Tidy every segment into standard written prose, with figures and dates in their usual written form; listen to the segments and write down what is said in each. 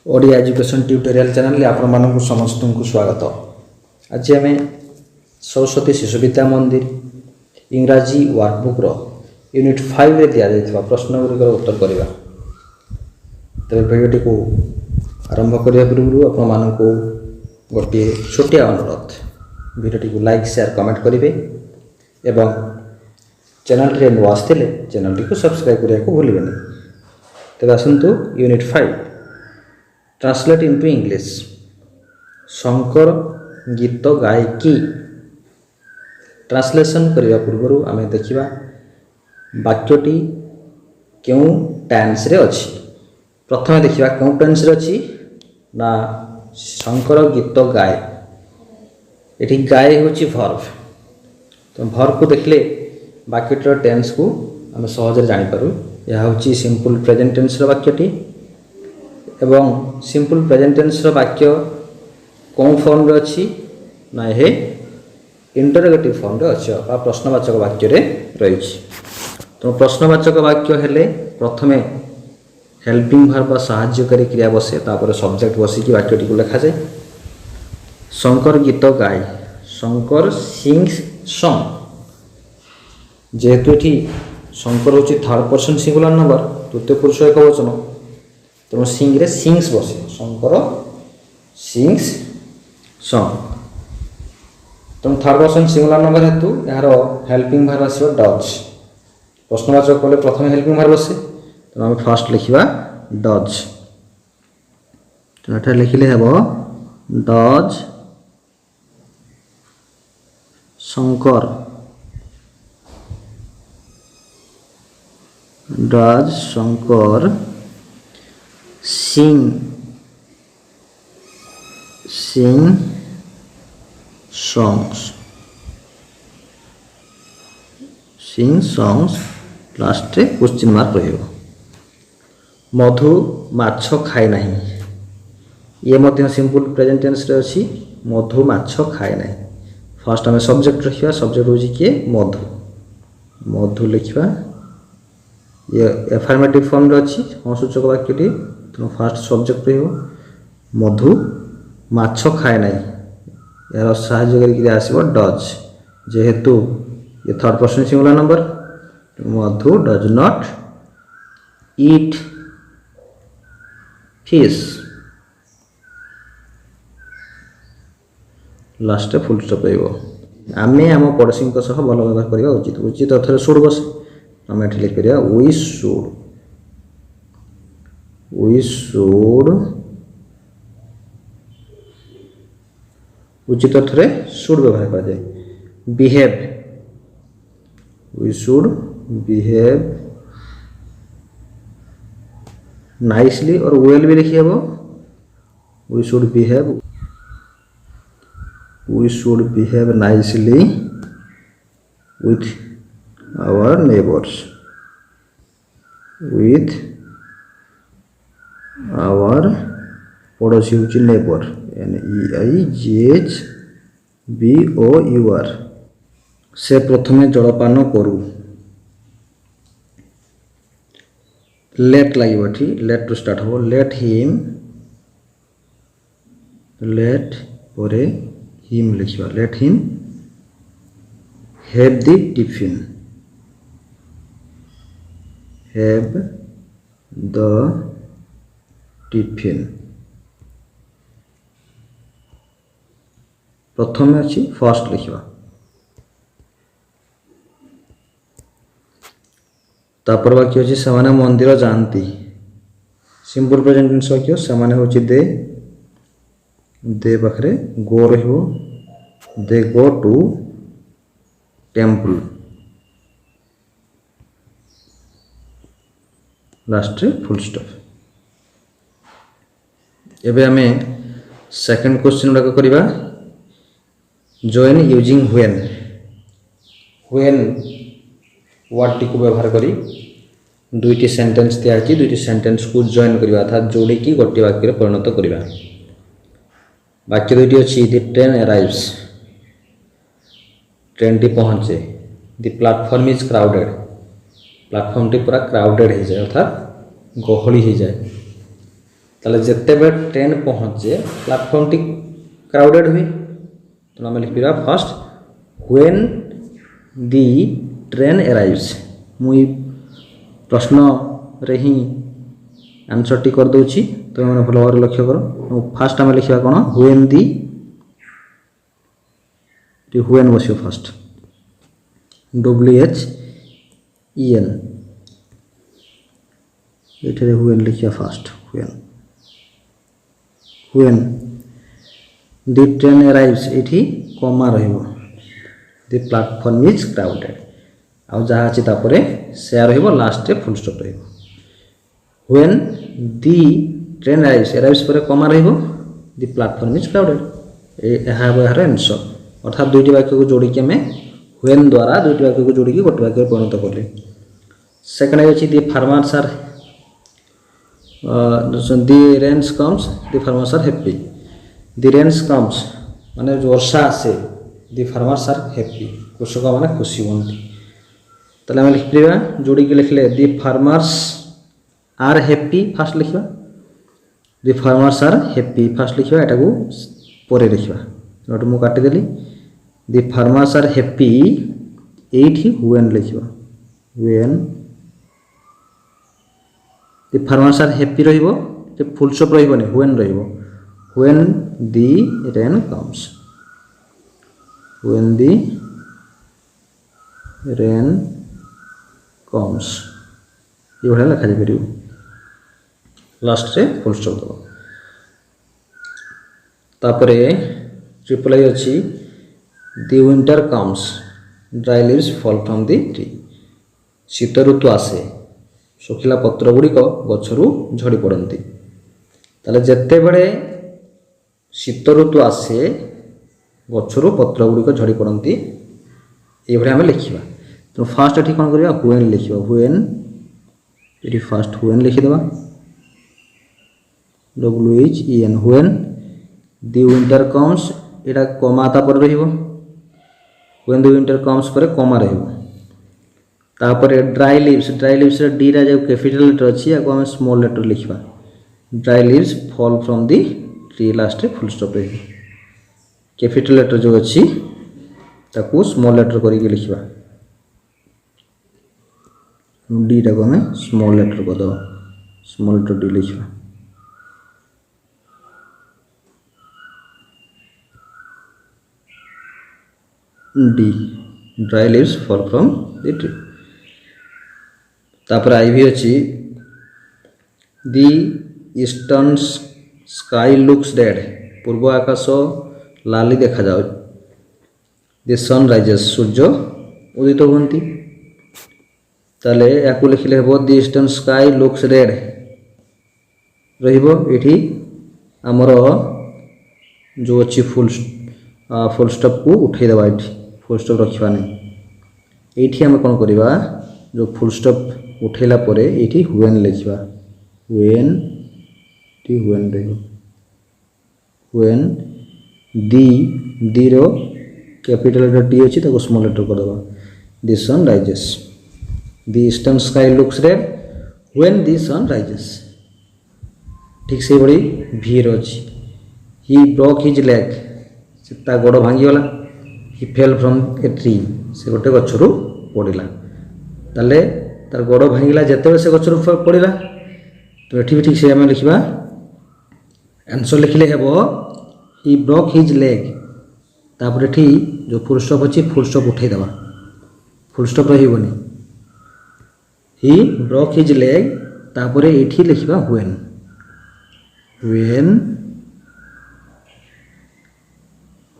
Odia education tutorial channel आपण मानक समस्त को स्वागत। आज आम सरस्वती शिशु विद्या मंदिर इंग्राजी वर्कबुक यूनिट 5 रे दिया जाइथिबा प्रश्न गुरिकर उत्तर करबा। तबे वीडियो को आरंभ करिया पूर्व आपण मानक गोटे छोटिया अनुरोध, वीडियो को लाइक शेयर कमेंट करेंगे एवं चैनल रे नुआ आसथिले चैनल को सब्सक्राइब करिया को भूलिबेनी। तबे आसंतु unit 5 translate into English. Shankar गीत गाए कि ट्रांसलेशन करने पूर्व आम देखा वाक्यटी क्यों टेंस रे अच्छी। प्रथम देखा क्यों टेंस रे अच्छी ना शंकर गीत गाए। ये गाए हूँ भर्व, तो भर्व को देखले वाक्यटर टेंस को आम सहज जापर। यह हूँ सिंपल प्रेजेंट टेंस वाक्यटी एवं सिंपल प्रेजेंट टेंस वाक्य कौन फॉर्म रे अच्छी ना ये इंटरोगेटिव फॉर्म रे अच्छी प्रश्नवाचक वाक्य रे रही। तो प्रश्नवाचक वाक्य हेले प्रथमे हेल्पिंग वर्ब साहाय्यकारी क्रिया बसे, तापर सब्जेक्ट बसिकी वाक्यटी को लिखा जाए। शंकर गीत गाए, शंकर सिंग्स सॉन्ग। जेहेतु ये शंकर हूँ थर्ड पर्सन सिंगुलर नंबर, तृतीय पुरुष एक वचन, तेणु सिंग रे सिंग्स बस। शंकर सिंग्स सॉन्ग, तेणु थर्ड पर्सन सिंगुलर नंबर हेतु यार हेल्पिंग वर्ब आसो डज। प्रश्नवाचक कले प्रथम हेल्पिंग वर्ब बसे, तेणु आम फास्ट लिखा डज। तो लिखिले हेब does Shankar, does Shankar sing songs, last question mark रहिबो। मधु माछ खाए नहीं, ये मध्य सिंपल प्रेजेंट टेंस रे अछि। मधु माछ खाए नहीं। फर्स्ट आम सब्जेक्ट रखिया, सब्जेक्ट होछि किए मधु। मधु लिखिबा, ये एफर्मेटिव फॉर्म रे अछि हाँ सूचक वाक्यटी। तो फास्ट सब्जेक्ट रहिबो मधु माछ खाए नहीं, यार साहाय्यकारी क्रिया आसीबो डज। जेहेतु ये third person singular number, Madhu does not eat fish. Last full stop रहिबो। आमे आम पड़ोसी सह भल व्यवहार करबा उचित। उचित अर्थरे शुड बस, आम एठी लिख करिया वी शुड। We should उचित अर्थरे शुड व्यवहार कर जाए। Behave, we should behave nicely और वेल भी लिखी हेबो। we should behave nicely with our neighbors, with our पड़ोसी हूँ नेबर, NEIGHBOUR। से प्रथमे जलपान करू। लेट लगे, लेट टू स्टार्ट हो। लेट हिम, लेट परे हिम लिखा। Let him have the tiffin, have the tiffin. प्रथम अच्छी फर्स्ट लिखा। तापर वाक्य अच्छी से मंदिर जाती। सिंपल प्रेजेंट टेंस वाक्य से हूँ दे पाखे गो रहिबो। They go to temple. Last full stop. एबे आमे सेकंड क्वेश्चन गुड़ाक करवा। Join using when. When word टी को व्यवहार करी दुईटी सेंटेंस दिया, दुईटी सेंटेंस को जॉइन करवा अर्थात जोड़ी गोटे वाक्य परिणत करवा। वाक्य दुईटी अच्छी। द ट्रेन अराइव्स, ट्रेन टी पहुँचे। The platform is crowded, platform टी पूरा क्राउडेड हो जाए अर्थात गहली हो जाए। ताले जितेबले ट्रेन पहुँचे प्लाटफर्म टी क्राउडेड हुए तो आम लिखा first when the train arrives मुई प्रश्न रे ही आंसर टी कर दूची तो मैंने भल भाव लक्ष्य कर फास्ट आम लिखा कौन व्हेन दी व्हेन बस फर्स्ट WHEN ये व्हेन लिखा fast when the train arrives ये कमा रहिबो दी प्लाटफॉर्म इज क्राउडेड आउ जहाँ अच्छी तापर से रहिबो लास्ट रे फुल स्टॉप रहिबो व्हेन दी ट्रेन अराइव्स पर कमा रहिबो दी प्लाटफॉर्म इज क्राउडेड यार आंसर अर्थात दुईटी वाक्य को जोड़ी के मैं व्हेन द्वारा दुईटी वाक्य को जोड़ी गोटे वाक्य परिणत कली सेकेंड अच्छी the farmers are the rains comes the farmers are happy the rains comes माने वर्षा आसे दी फार्मर्स आर हैप्पी कृषक मैंने खुशी हमें ताले आम लिखा जोड़ी के लिखले the farmers are happy first लिखा the farmers are happy first लिखा यहाँ को पर लिखा नोट मु काटिदेली दी फार्मर्स आर हैप्पी एठी व्हेन लिखा when the farmers are happy रहिबो फुल स्टॉप रहिबोनी व्हेन रहिबो when the rain comes when the rain comes ये भाया लिखा जाए लास्ट रे फुल स्टॉप दो तापरे ट्रिपल आई अच्छी the winter comes dry leaves fall from the tree शीत ऋतु आसे शुखिला पत्र गुड़िक गचरू झड़ी पड़ती ताले जिते बड़े शीत ऋतु आसे गचरू पत्र गुड़िक झड़ी पड़ती ये आम लिखा तो फास्ट ये कौन करवा व्हेन लिखा व्हेन ये फास्ट व्हेन लिखिदेवा WHEN when the winter comes यहाँ कमा तापर रहिबो व्हेन दी विंटर कम्स पर कमा रहिबो तापर ड्राई लीव्स डी रा जो कैपिटल लेटर अच्छी या आम स्मॉल लेटर लिखा dry leaves fall from the tree last full stop रही कैपिटल लेटर जो अच्छी ताकू स्मॉल लेटर करके लिखा डी टाक आम स्मॉल लेटर करदे स्मॉल लेटर डी लिखा D dry leaves fall from the tree तापर आई भी अच्छी दी ईस्टर्न स्काई लुक्स डेड पूर्व आकाश लाली देखा जाओ दी सन राइजेस सूर्य उदित होती ताले या लिखिले हम दी ईस्टर्न स्काई लुक्स रेड रही आमर जो अच्छी फुल स्टॉप को उठेदेवा ये फुल स्टॉप रखा नहीं ये आम कौन करवा जो फुल स्टॉप उठेला परे ये व्हेन लिखा व्हेन टी व्हेन रही when the row capital letter D अच्छी ताको स्मॉल लेटर करदे the sun rises the eastern sky looks red when the sun rises ठीक से बड़ी भीर अच्छी ही ब्रोक हिज लेग से गोड़ भांगीगला ही फेल फ्रॉम ए ट्री से गोटे गचरू पड़ा ताले तार गोड़ भांगला जिते से गचरू पड़ा तो ये भी ठीक से आम लिखा आंसर लिखले हे ही ब्रोक हिज लेग तापर ये जो फुल स्टॉप अच्छी फुल स्टॉप उठेदेवा फुल स्टॉप रही ही ब्रोक हिज लेग तापर ये लिखा व्हेन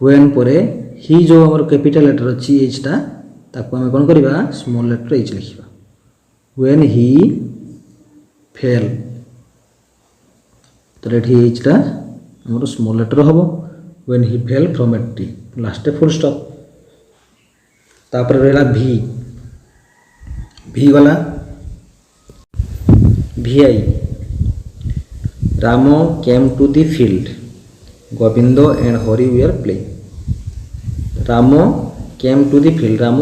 व्हेन पर ही जो आम कैपिटल लेटर अच्छी एचटा ताको आम कौन करवा स्मॉल लेटर एच लिखा व्हेन ही फेल तो ये एचटा आम स्मॉल लेटर हम when he fell from a tree last full stop तापर रहा भी गला VI Ram came to the field Govind and Hari were playing Ram came to the field Ram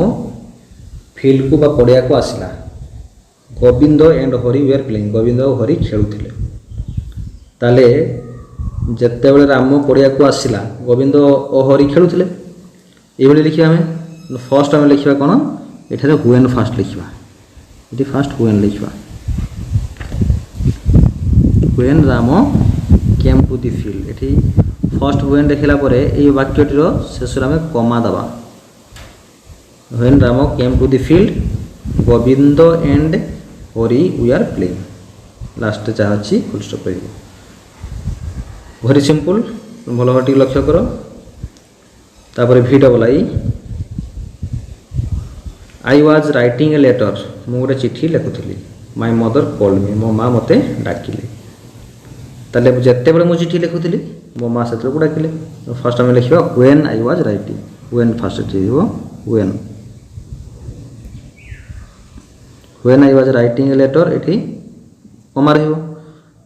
field को पड़िया को आसला Govind and Hari were playing Govind और हरि खेलुथिले ताले ଯେତେବେଳେ ରାମ ପଡ଼ିଆକୁ ଆସିଲା ଗୋବିନ୍ଦ ଓ ହରି ଖେଳୁଥିଲେ ଏଇଭଳି ଲେଖିବା ଆମେ ଫାର୍ଷ୍ଟ ଆମେ ଲେଖିବା କ'ଣ ଏଠାରେ ହୁଏନ୍ ଫାର୍ଷ୍ଟ ଲେଖିବା ଏଠି ଫାର୍ଷ୍ଟ ହୁଏନ୍ ଲେଖିବା when Ram came to the field ଏଠି ଫାର୍ଷ୍ଟ ହୁଏନ୍ ଲେଖିଲା ପରେ ଏଇ ବାକ୍ୟଟିର ଶେଷରେ ଆମେ କମା ଦେବା when Ram came to the field Govind and Hari we are playing ଲାଷ୍ଟରେ ଯାହା ଅଛି ଫୁଲ୍ ଷ୍ଟପ୍ ରହିବ ଭେରି ସିମ୍ପଲ୍ ଭଲ ଭାବରେ ଟିକେ ଲକ୍ଷ୍ୟ କର ତାପରେ ଭି double I was writing a letter ମୁଁ ଗୋଟେ ଚିଠି ଲେଖୁଥିଲି ମାଇ ମଦର କଲ୍ଡ ମି ମୋ ମା ମୋତେ ଡାକିଲେ ତାହେଲେ ଯେତେବେଳେ ମୁଁ ଚିଠି ଲେଖୁଥିଲି ମୋ ମା ସେତେବେଳକୁ ଡାକିଲେ ଫାର୍ଷ୍ଟ ଆମେ ଲେଖିବା when I was writing when first ଏଠି ହେବ when I was writing a letter ଏଠି କମା ରହିବ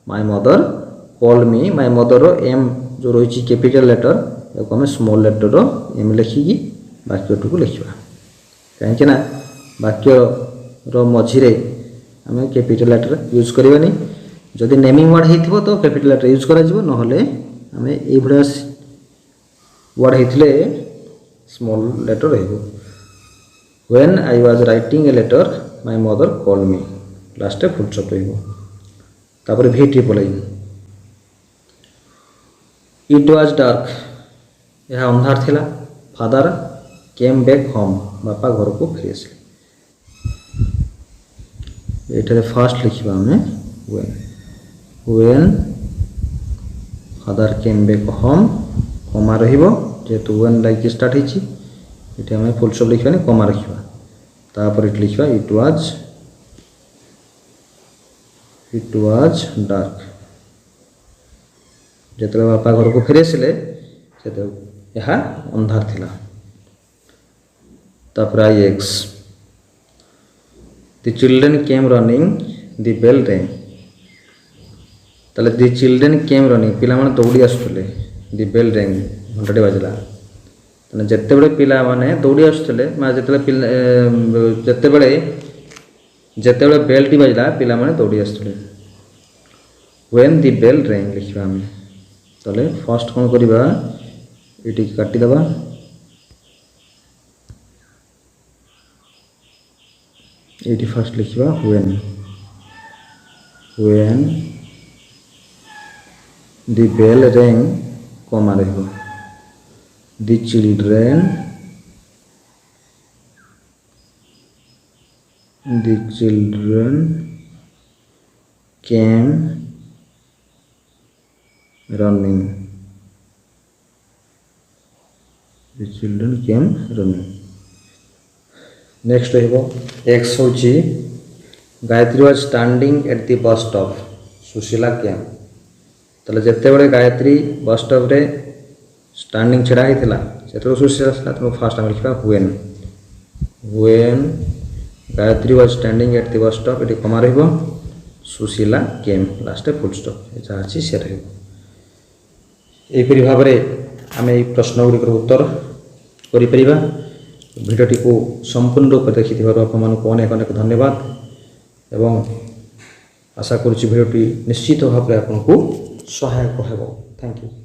ମାଇ ମଦର କଲ୍ଡ ମି ମାଇ ମଦରର ଏମ୍ ଯେଉଁ ରହିଛି କ୍ୟାପିଟାଲ ଲେଟର୍ ତାକୁ ଆମେ ସ୍ମଲ୍ ଲେଟର୍ର ଏମ୍ ଲେଖିକି ବାକ୍ୟଟିକୁ ଲେଖିବା କାହିଁକି ନା ବାକ୍ୟର ମଝିରେ ଆମେ କ୍ୟାପିଟାଲ ଲେଟର୍ ୟୁଜ୍ କରିବାନି ଯଦି ନେମିଂ ୱାର୍ଡ଼ ହେଇଥିବ ତ କ୍ୟାପିଟାଲ ଲେଟର୍ ୟୁଜ୍ କରାଯିବ ନହେଲେ ଆମେ ଏଇଭଳିଆ ୱାର୍ଡ଼ ହେଇଥିଲେ ସ୍ମଲ୍ ଲେଟର୍ ରହିବ when I was writing a letter my mother called me ଲାଷ୍ଟରେ ଫୁଲ୍ ଷ୍ଟପ୍ ରହିବ ତାପରେ ଭି triple I it was dark ଏହା ଅନ୍ଧାର ଥିଲା ଫାଦର କେମ୍ ବ୍ୟାକ୍ ହୋମ୍ ବାପା ଘରକୁ ଫେରି ଆସିଲେ ଏଠାରେ ଫାର୍ଷ୍ଟ ଲେଖିବା ଆମେ ହ୍ୱେନ୍ ଫାଦର କେମ୍ ବ୍ୟାକ୍ ହୋମ୍ କମା ରହିବ ଯେହେତୁ ହ୍ୱେନ୍ ଲାଗି ଷ୍ଟାର୍ଟ ହେଇଛି ଏଠି ଆମେ ଫୁଲ୍ ଷ୍ଟପ୍ ଲେଖିବାନି କମା ରଖିବା ତାପରେ ଏଠି ଲେଖିବା ଇଟ୍ ୱାଜ୍ ଡାର୍କ ଯେତେବେଳେ ବାପା ଘରକୁ ଫେରି ଆସିଲେ ସେତେବେଳେ ଏହା ଅନ୍ଧାର ଥିଲା ତାପରେ I X the children came running the bail ରେଙ୍ଗ୍ ତାହେଲେ ଦି ଚିଲଡ୍ରେନ୍ କେମ୍ ରନିଂ ପିଲାମାନେ ଦୌଡ଼ି ଆସୁଥିଲେ ଦି ବେଲ୍ ରେଙ୍ଗ୍ ଘଣ୍ଟାଟି ବାଜିଲା ତାହେଲେ ଯେତେବେଳେ ପିଲାମାନେ ଦୌଡ଼ି ଆସୁଥିଲେ ଯେତେବେଳେ ବେଲ୍ଟି ବାଜିଲା ପିଲାମାନେ ଦୌଡ଼ି ଆସୁଥିଲେ ହ୍ୱେନ୍ ଦି ବେଲ୍ ରେଙ୍ଗ୍ ଲେଖିବା ଆମେ ତାହେଲେ ଫାର୍ଷ୍ଟ କ'ଣ କରିବା ଏଇଟିକି କାଟିଦେବା ଏଇଠି ଫାର୍ଷ୍ଟ ଲେଖିବା when the bail rang comma ରହିବ the children came running the children came running next रहिबो एक्स होची Gayatri was standing at the bus stop Sushila came तले जेते बेले गायत्री बस स्टॉप रे स्टैंडिंग छड़ा हितला सेतो सुशीला आसला तो फास्ट हम लिखबा when Gayatri was standing at the bus stop eighty कमा रहिबो सुशीला केम लास्ट फुल स्टॉप एजा अछि से रहिबो एपरि भाबरे आमे ए प्रश्न गुडी उत्तर करि परिबा भिडियोटी को संपूर्ण रूप से देखि आपको अनेक अनेक धन्यवाद एवं आशा करुच्ची भिडियोटी निश्चित भाव में आपको सहायक हो। Thank you.